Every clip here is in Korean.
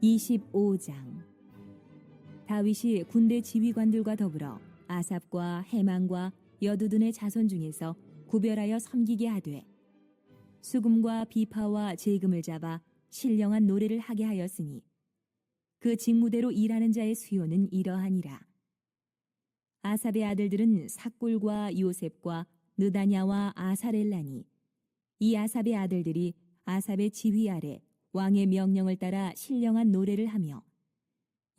25장. 다윗이 군대 지휘관들과 더불어 아삽과 헤만과 여두둔의 자손 중에서 구별하여 섬기게 하되 수금과 비파와 제금을 잡아 신령한 노래를 하게 하였으니 그 직무대로 일하는 자의 수요는 이러하니라. 아삽의 아들들은 삭굴과 요셉과 느다냐와 아사렐라니, 이 아삽의 아들들이 아삽의 지휘 아래 왕의 명령을 따라 신령한 노래를 하며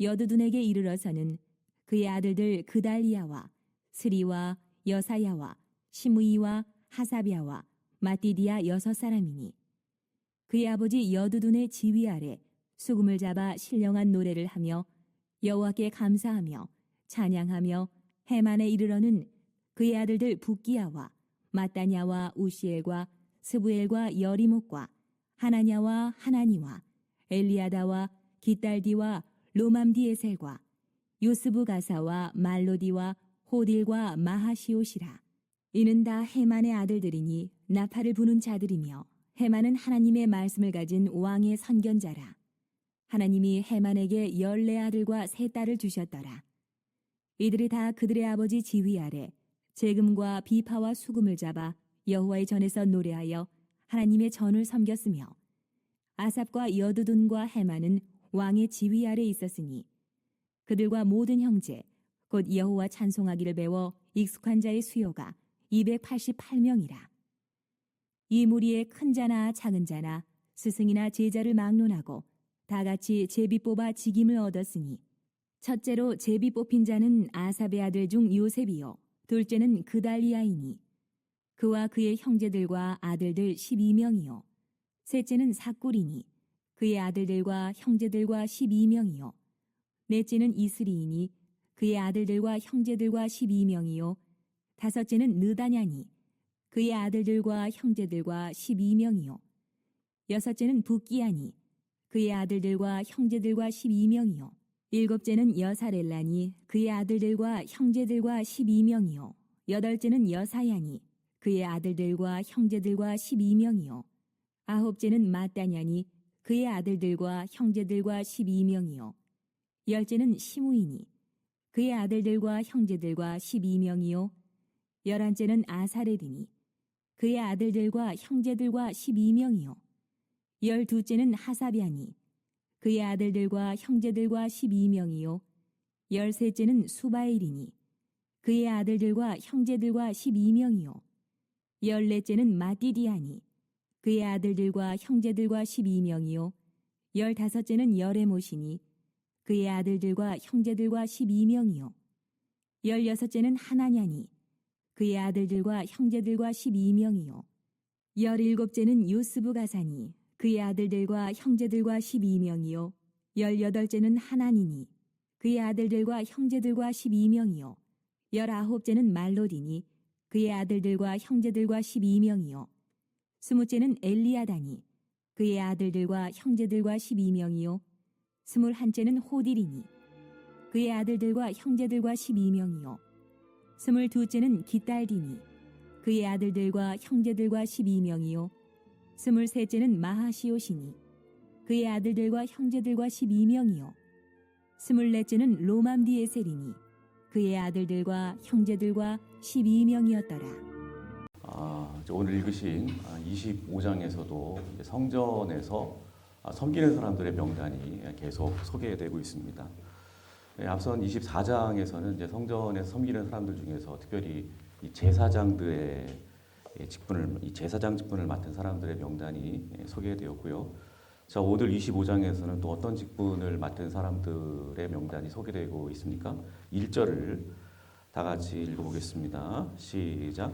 여두둔에게 이르러서는 그의 아들들 그달리야와 스리와 여사야와 시므이와 하사비아와 마띠디아 6사람이니 그의 아버지 여두둔의 지휘 아래 수금을 잡아 신령한 노래를 하며 여호와께 감사하며 찬양하며 헤만에 이르러는 그의 아들들 붓기야와 마따냐와 우시엘과 스부엘과 여리목과 하나냐와 하나니와 엘리아다와 기딸디와 로맘디에셀과 요스부 가사와 말로디와 호딜과 마하시옷이라. 이는 다 헤만의 아들들이니 나팔을 부는 자들이며 헤만은 하나님의 말씀을 가진 왕의 선견자라. 하나님이 헤만에게 14아들과 3딸을 주셨더라. 이들이 다 그들의 아버지 지휘 아래 제금과 비파와 수금을 잡아 여호와의 전에서 노래하여 하나님의 전을 섬겼으며 아삽과 여두둔과 헤만은 왕의 지휘 아래 있었으니 그들과 모든 형제 곧 여호와 찬송하기를 배워 익숙한 자의 수요가 288명이라. 이 무리에 큰 자나 작은 자나 스승이나 제자를 막론하고 다 같이 제비 뽑아 직임을 얻었으니 첫째로 제비 뽑힌 자는 아삽의 아들 중 요셉이요 둘째는 그달리아이니 그와 그의 형제들과 아들들 12명이요 셋째는 삭굴이니 그의 아들들과 형제들과 12명이요 넷째는 이스리이니 그의 아들들과 형제들과 12명이요 다섯째는 느다냐니 그의 아들들과 형제들과 12명이요 여섯째는 붓기야니 그의 아들들과 형제들과 12명이요 일곱째는 여사렐라니 그의 아들들과 형제들과 12명이요 여덟째는 여사야니 그의 아들들과 형제들과 12명이요 아홉째는 마따냐니 그의 아들들과 형제들과 12명이요 열째는 시므이니 그의 아들들과 형제들과 12명이요 열한째는 아사레디니 그의 아들들과 형제들과 12명이요 열두째는 하사비아니 그의 아들들과 형제들과 12명이요 열셋째는 수바엘이니 그의 아들들과 형제들과 12명이요 열넷째는 마띠디아니 그의 아들들과 형제들과 12명이요 열다섯째는 여레못이니 그의 아들들과 형제들과 12명이요 열여섯째는 하나냐니 그의 아들들과 형제들과 12명이요 열일곱째는 요스부 가사니 그의 아들들과 형제들과 12명이요 열여덟째는 하나니니 그의 아들들과 형제들과 12명이요 열아홉째는 말로디니 그의 아들들과 형제들과 12명이요 스무째는 엘리아다니 그의 아들들과 형제들과 12명이요 스물한째는 호딜이니 그의 아들들과 형제들과 12명이요 스물두째는 기딸디니 그의 아들들과 형제들과 12명이요 스물셋째는 마하시옷이니 그의 아들들과 형제들과 12명이요 스물넷째는 로맘디에셀이니 그의 아들들과 형제들과 12명이었더라. 오늘 읽으신 25장에서도 성전에서 섬기는 사람들의 명단이 계속 소개되고 있습니다. 앞선 24장에서는 이제 성전에서 섬기는 사람들 중에서 특별히 이 제사장들의 제사장 직분을 맡은 사람들의 명단이 소개되었고요. 자, 오늘 25장에서는 또 어떤 직분을 맡은 사람들의 명단이 소개되고 있습니까? 1절을 다 같이 읽어보겠습니다. 시작.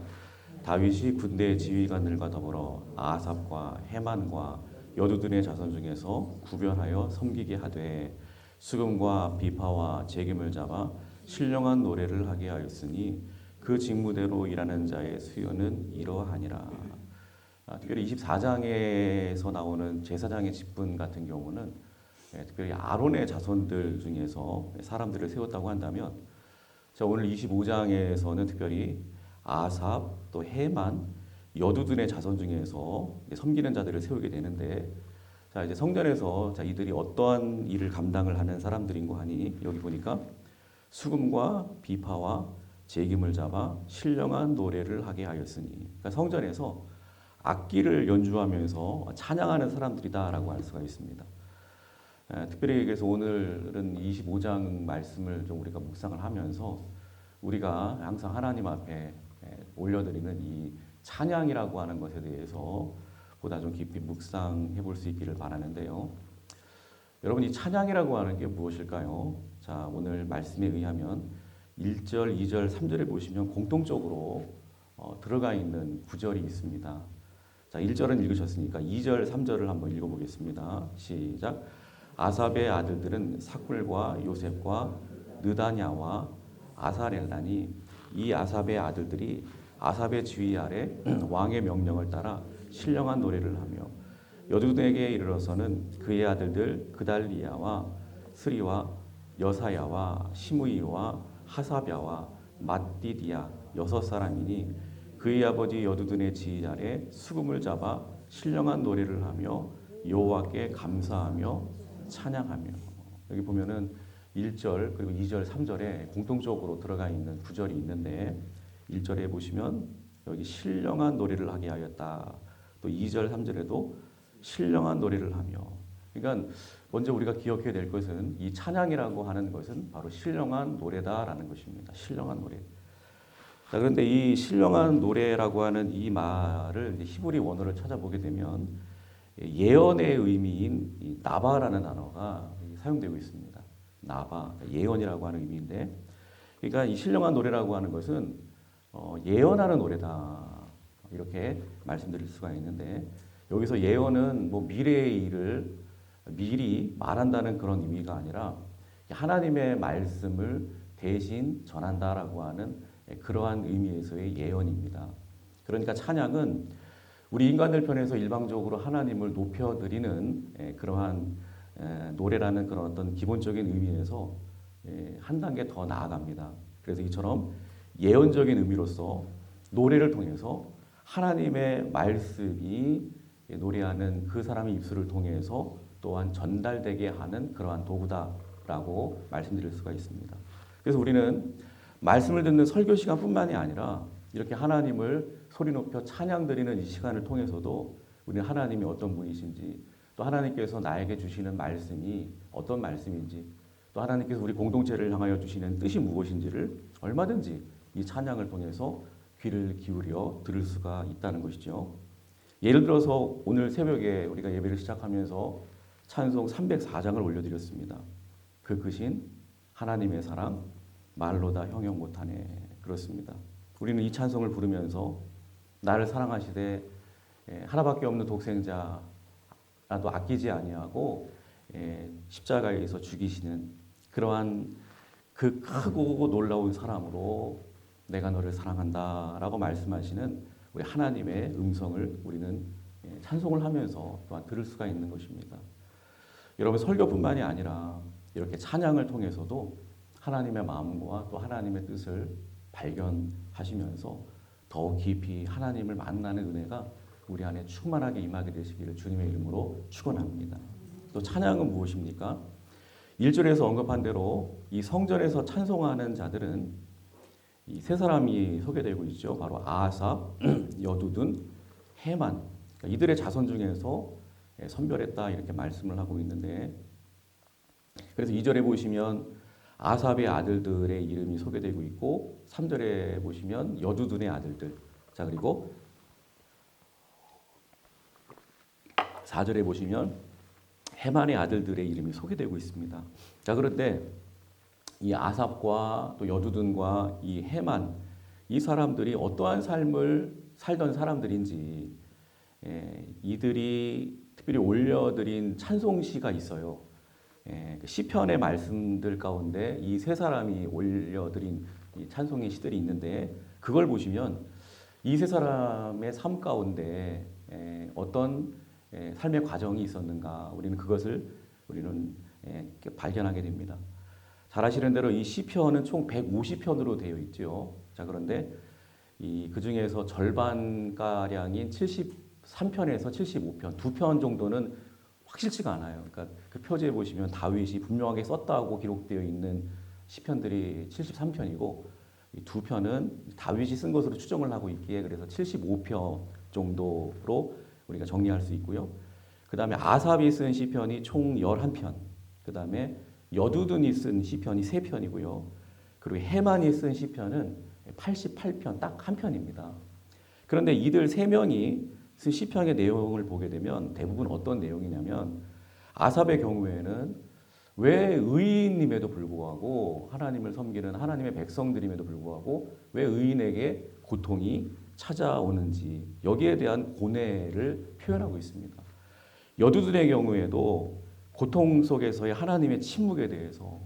다윗이 군대 지휘관들과 더불어 아삽과 헤만과 여두둔의 자손 중에서 구별하여 섬기게 하되 수금과 비파와 제금을 잡아 신령한 노래를 하게 하였으니 그 직무대로 일하는 자의 수요는 이러하니라. 특별히 24장에서 나오는 제사장의 직분 같은 경우는 특별히 아론의 자손들 중에서 사람들을 세웠다고 한다면 자, 오늘 25장에서는 특별히 아삽, 또 헤만, 여두둔의 자손 중에서 섬기는 자들을 세우게 되는데 자, 이제 성전에서 자, 이들이 어떠한 일을 감당을 하는 사람들인고 하니 여기 보니까 수금과 비파와 제김을 잡아 신령한 노래를 하게 하였으니, 그러니까 성전에서 악기를 연주하면서 찬양하는 사람들이다라고 할 수가 있습니다. 특별히 그래서 오늘은 25장 말씀을 좀 우리가 묵상을 하면서 우리가 항상 하나님 앞에 올려드리는 이 찬양이라고 하는 것에 대해서 보다 좀 깊이 묵상해 볼 수 있기를 바라는데요. 여러분, 이 찬양이라고 하는 게 무엇일까요? 자, 오늘 말씀에 의하면 1절, 2절, 3절에 보시면 공통적으로 들어가 있는 구절이 있습니다. 자, 1절은 읽으셨으니까 2절, 3절을 한번 읽어보겠습니다. 시작. 아삽의 아들들은 삭굴과 요셉과 느다냐와 아사렐라니, 이 아삽의 아들들이 아삽의 지휘 아래 왕의 명령을 따라 신령한 노래를 하며 여두둔에게 이르러서는 그의 아들들 그달리야와 스리와 여사야와 시므이와 하사랴와 맏디디야 6사람이니 그의 아버지 여두둔의 지휘 아래 수금을 잡아 신령한 노래를 하며 여호와께 감사하며 찬양하며. 여기 보면은 1절 그리고 2절 3절에 공통적으로 들어가 있는 구절이 있는데 1절에 보시면 여기 신령한 노래를 하게 하였다. 또 2절 3절에도 신령한 노래를 하며. 그러니까 먼저 우리가 기억해야 될 것은 이 찬양이라고 하는 것은 바로 신령한 노래다라는 것입니다. 신령한 노래. 자, 그런데 이 신령한 노래라고 하는 이 말을 히브리 원어를 찾아보게 되면 예언의 의미인 이 나바라는 단어가 사용되고 있습니다. 나바, 예언이라고 하는 의미인데, 그러니까 이 신령한 노래라고 하는 것은 예언하는 노래다 이렇게 말씀드릴 수가 있는데, 여기서 예언은 뭐 미래의 일을 미리 말한다는 그런 의미가 아니라 하나님의 말씀을 대신 전한다라고 하는 그러한 의미에서의 예언입니다. 그러니까 찬양은 우리 인간들 편에서 일방적으로 하나님을 높여드리는 그러한 노래라는 그런 어떤 기본적인 의미에서 한 단계 더 나아갑니다. 그래서 이처럼 예언적인 의미로서 노래를 통해서 하나님의 말씀이 노래하는 그 사람의 입술을 통해서 또한 전달되게 하는 그러한 도구다라고 말씀드릴 수가 있습니다. 그래서 우리는 말씀을 듣는 설교 시간뿐만이 아니라 이렇게 하나님을 소리 높여 찬양 드리는 이 시간을 통해서도 우리는 하나님이 어떤 분이신지, 또 하나님께서 나에게 주시는 말씀이 어떤 말씀인지, 또 하나님께서 우리 공동체를 향하여 주시는 뜻이 무엇인지를 얼마든지 이 찬양을 통해서 귀를 기울여 들을 수가 있다는 것이죠. 예를 들어서 오늘 새벽에 우리가 예배를 시작하면서 찬송 304장을 올려드렸습니다. 그 크신 하나님의 사랑 말로 다 형용 못하네. 그렇습니다. 우리는 이 찬송을 부르면서 나를 사랑하시되 하나밖에 없는 독생자라도 아끼지 아니하고 십자가에서 죽이시는 그러한 그 크고 놀라운 사랑으로 내가 너를 사랑한다라고 말씀하시는 우리 하나님의 음성을 우리는 찬송을 하면서 또한 들을 수가 있는 것입니다. 여러분, 설교뿐만이 아니라 이렇게 찬양을 통해서도 하나님의 마음과 또 하나님의 뜻을 발견하시면서 더욱 깊이 하나님을 만나는 은혜가 우리 안에 충만하게 임하게 되시기를 주님의 이름으로 축원합니다. 또 찬양은 무엇입니까? 1절에서 언급한 대로 이 성전에서 찬송하는 자들은 이 세 사람이 소개되고 있죠. 바로 아삽, 여두둔, 헤만. 그러니까 이들의 자손 중에서 선별했다 이렇게 말씀을 하고 있는데, 그래서 2절에 보시면 아삽의 아들들의 이름이 소개되고 있고 3절에 보시면 여두둔의 아들들, 자 그리고 4절에 보시면 헤만의 아들들의 이름이 소개되고 있습니다. 자, 그런데 이 아삽과 또 여두둔과 이 헤만, 이 사람들이 어떠한 삶을 살던 사람들인지 이들이 특별히 올려드린 찬송시가 있어요. 시편의 말씀들 가운데 이 세 사람이 올려드린 이 찬송의 시들이 있는데, 그걸 보시면 이 세 사람의 삶 가운데 어떤 삶의 과정이 있었는가, 우리는 그것을 발견하게 됩니다. 잘 아시는 대로 이 시편은 총 150편으로 되어 있죠. 자, 그런데 그 중에서 절반 가량인 73편에서 75편, 2편 정도는 확실치가 않아요. 그러니까 그 표지에 보시면 다윗이 분명하게 썼다고 기록되어 있는 시편들이 73편이고 이 두 편은 다윗이 쓴 것으로 추정을 하고 있기에 그래서 75편 정도로 우리가 정리할 수 있고요. 그 다음에 아삽이 쓴 시편이 총 11편, 그 다음에 여두둔이 쓴 시편이 3편이고요. 그리고 해만이 쓴 시편은 88편, 딱 한 편입니다. 그런데 이들 3명이 쓴 시편의 내용을 보게 되면 대부분 어떤 내용이냐면 아삽의 경우에는 왜 의인임에도 불구하고 하나님을 섬기는 하나님의 백성들임에도 불구하고 왜 의인에게 고통이 찾아오는지 여기에 대한 고뇌를 표현하고 있습니다. 여두둔의 경우에도 고통 속에서의 하나님의 침묵에 대해서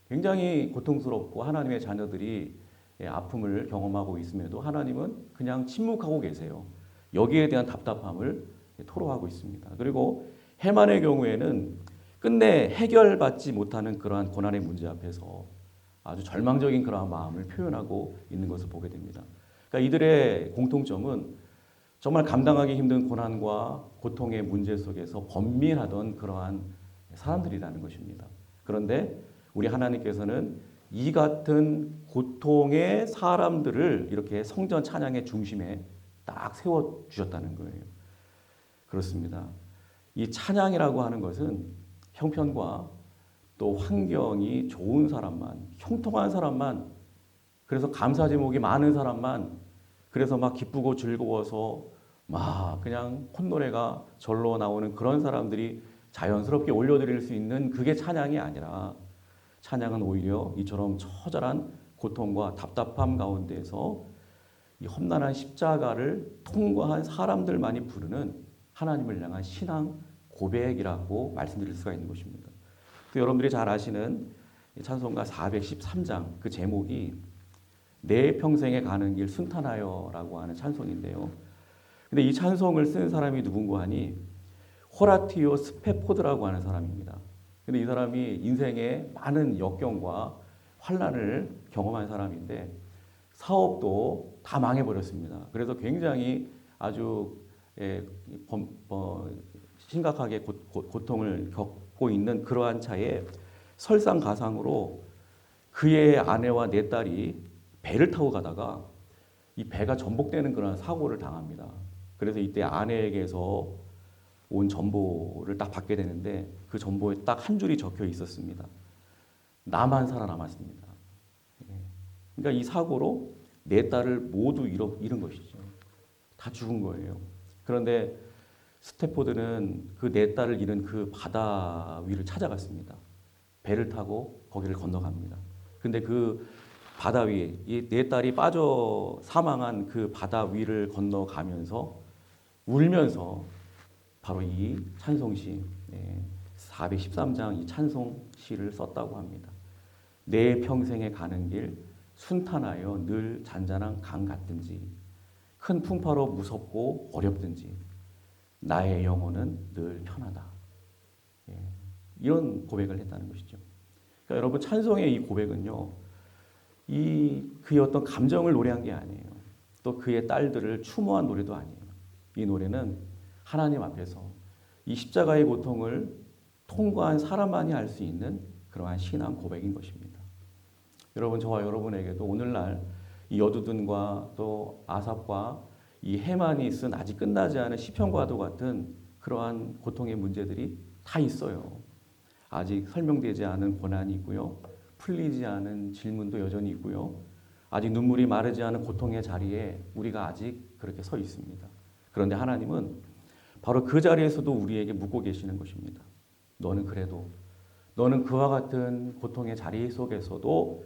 굉장히 고통스럽고 하나님의 자녀들이 아픔을 경험하고 있음에도 하나님은 그냥 침묵하고 계세요. 여기에 대한 답답함을 토로하고 있습니다. 그리고 해만의 경우에는 끝내 해결받지 못하는 그러한 고난의 문제 앞에서 아주 절망적인 그러한 마음을 표현하고 있는 것을 보게 됩니다. 그러니까 이들의 공통점은 정말 감당하기 힘든 고난과 고통의 문제 속에서 번민하던 그러한 사람들이라는 것입니다. 그런데 우리 하나님께서는 이 같은 고통의 사람들을 이렇게 성전 찬양의 중심에 딱 세워주셨다는 거예요. 그렇습니다. 이 찬양이라고 하는 것은 형편과 또 환경이 좋은 사람만, 형통한 사람만, 그래서 감사 제목이 많은 사람만, 그래서 막 기쁘고 즐거워서 막 그냥 콧노래가 절로 나오는 그런 사람들이 자연스럽게 올려드릴 수 있는 그게 찬양이 아니라 찬양은 오히려 이처럼 처절한 고통과 답답함 가운데서 이 험난한 십자가를 통과한 사람들만이 부르는 하나님을 향한 신앙 고백이라고 말씀드릴 수가 있는 것입니다. 또 여러분들이 잘 아시는 찬송가 413장 그 제목이 내 평생에 가는 길 순탄하여라고 하는 찬송인데요. 근데 이 찬송을 쓴 사람이 누군가 하니 호라티오 스페포드라고 하는 사람입니다. 근데 이 사람이 인생의 많은 역경과 환난을 경험한 사람인데 사업도 다 망해버렸습니다. 그래서 굉장히 아주 심각하게 고통을 겪고 있는 그러한 차에 설상가상으로 그의 아내와 네 딸이 배를 타고 가다가 이 배가 전복되는 그런 사고를 당합니다. 그래서 이때 아내에게서 온 전보를 딱 받게 되는데 그 전보에 딱 한 줄이 적혀 있었습니다. 나만 살아남았습니다. 그러니까 이 사고로 네 딸을 모두 잃은 것이죠. 다 죽은 거예요. 그런데 스태포드는 그 네 딸을 잃은 그 바다 위를 찾아갔습니다. 배를 타고 거기를 건너갑니다. 근데 그 바다 위에 이 네 딸이 빠져 사망한 그 바다 위를 건너가면서 울면서 바로 이 찬송시 413장 이 찬송시를 썼다고 합니다. 내 평생에 가는 길 순탄하여 늘 잔잔한 강 같든지 큰 풍파로 무섭고 어렵든지 나의 영혼은 늘 편하다. 이런 고백을 했다는 것이죠. 그러니까 여러분 찬송의 이 고백은요, 그의 어떤 감정을 노래한 게 아니에요. 또 그의 딸들을 추모한 노래도 아니에요. 이 노래는 하나님 앞에서 이 십자가의 고통을 통과한 사람만이 알 수 있는 그러한 신앙 고백인 것입니다. 여러분 저와 여러분에게도 오늘날 이 여두둔과 또 아삽과 이 해만이 쓴 아직 끝나지 않은 시편과도 같은 그러한 고통의 문제들이 다 있어요. 아직 설명되지 않은 고난이 있고요. 풀리지 않은 질문도 여전히 있고요. 아직 눈물이 마르지 않은 고통의 자리에 우리가 아직 그렇게 서 있습니다. 그런데 하나님은 바로 그 자리에서도 우리에게 묻고 계시는 것입니다. 너는 그와 같은 고통의 자리 속에서도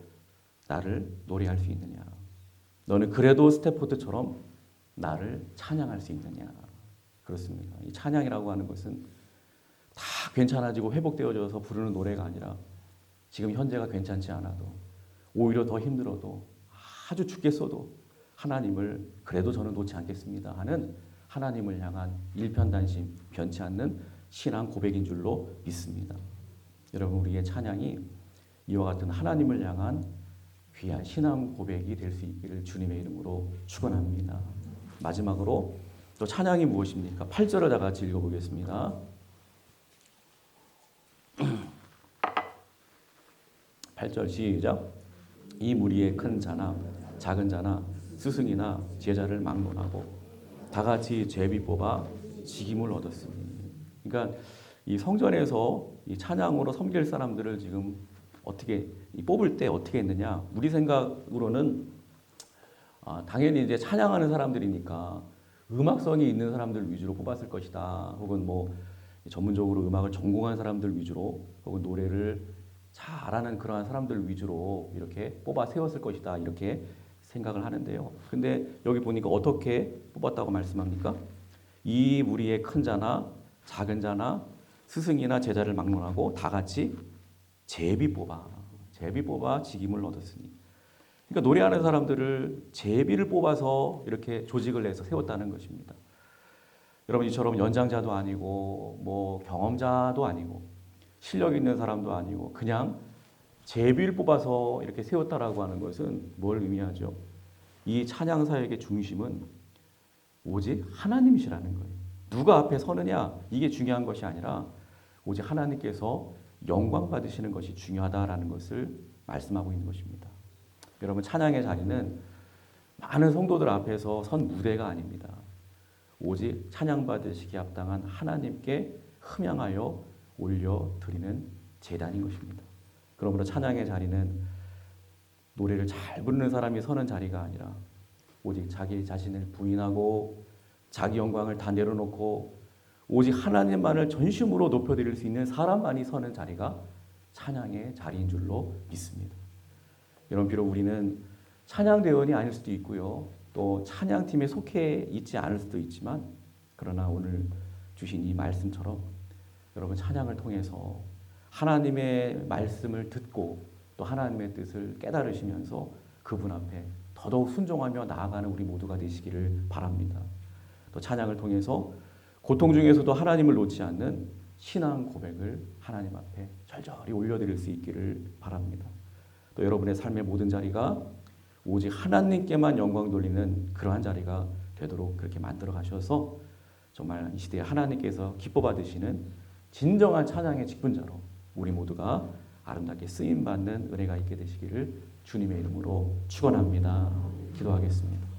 나를 노래할 수 있느냐? 너는 그래도 스태포드처럼 나를 찬양할 수 있느냐? 그렇습니다. 이 찬양이라고 하는 것은 다 괜찮아지고 회복되어져서 부르는 노래가 아니라 지금 현재가 괜찮지 않아도 오히려 더 힘들어도 아주 죽겠어도 하나님을 그래도 저는 놓지 않겠습니다 하는 하나님을 향한 일편단심 변치 않는 신앙 고백인 줄로 믿습니다. 여러분 우리의 찬양이 이와 같은 하나님을 향한 귀한 신앙 고백이 될 수 있기를 주님의 이름으로 축원합니다. 마지막으로 또 찬양이 무엇입니까? 8절을 다 같이 읽어보겠습니다. 8절 시작. 이 무리의 큰 자나 작은 자나 스승이나 제자를 막론하고 다 같이 제비 뽑아 직임을 얻었으니. 그러니까 이 성전에서 이 찬양으로 섬길 사람들을 지금 어떻게 뽑을 때 어떻게 했느냐? 우리 생각으로는 당연히 이제 찬양하는 사람들이니까 음악성이 있는 사람들 위주로 뽑았을 것이다. 혹은 뭐 전문적으로 음악을 전공한 사람들 위주로 혹은 노래를 잘하는 그러한 사람들 위주로 이렇게 뽑아 세웠을 것이다. 이렇게 생각을 하는데요. 근데 여기 보니까 어떻게 뽑았다고 말씀합니까? 이 무리의 큰 자나 작은 자나 스승이나 제자를 막론하고 다 같이 제비 뽑아 직임을 얻었으니. 그러니까 노래하는 사람들을 제비를 뽑아서 이렇게 조직을 해서 세웠다는 것입니다. 여러분 이처럼 연장자도 아니고 뭐 경험자도 아니고 실력 있는 사람도 아니고 그냥 제비를 뽑아서 이렇게 세웠다라고 하는 것은 뭘 의미하죠? 이 찬양 사역의 중심은 오직 하나님이시라는 거예요. 누가 앞에 서느냐 이게 중요한 것이 아니라 오직 하나님께서 영광 받으시는 것이 중요하다라는 것을 말씀하고 있는 것입니다. 여러분 찬양의 자리는 많은 성도들 앞에서 선 무대가 아닙니다. 오직 찬양 받으시기에 합당한 하나님께 흠양하여 올려드리는 제단인 것입니다. 그러므로 찬양의 자리는 노래를 잘 부르는 사람이 서는 자리가 아니라 오직 자기 자신을 부인하고 자기 영광을 다 내려놓고 오직 하나님만을 전심으로 높여드릴 수 있는 사람만이 서는 자리가 찬양의 자리인 줄로 믿습니다. 여러분 비록 우리는 찬양대원이 아닐 수도 있고요. 또 찬양팀에 속해 있지 않을 수도 있지만 그러나 오늘 주신 이 말씀처럼 여러분 찬양을 통해서 하나님의 말씀을 듣고 또 하나님의 뜻을 깨달으시면서 그분 앞에 더더욱 순종하며 나아가는 우리 모두가 되시기를 바랍니다. 또 찬양을 통해서 고통 중에서도 하나님을 놓지 않는 신앙 고백을 하나님 앞에 절절히 올려드릴 수 있기를 바랍니다. 또 여러분의 삶의 모든 자리가 오직 하나님께만 영광 돌리는 그러한 자리가 되도록 그렇게 만들어 가셔서 정말 이 시대에 하나님께서 기뻐 받으시는 진정한 찬양의 직분자로 우리 모두가 아름답게 쓰임받는 은혜가 있게 되시기를 주님의 이름으로 축원합니다. 기도하겠습니다.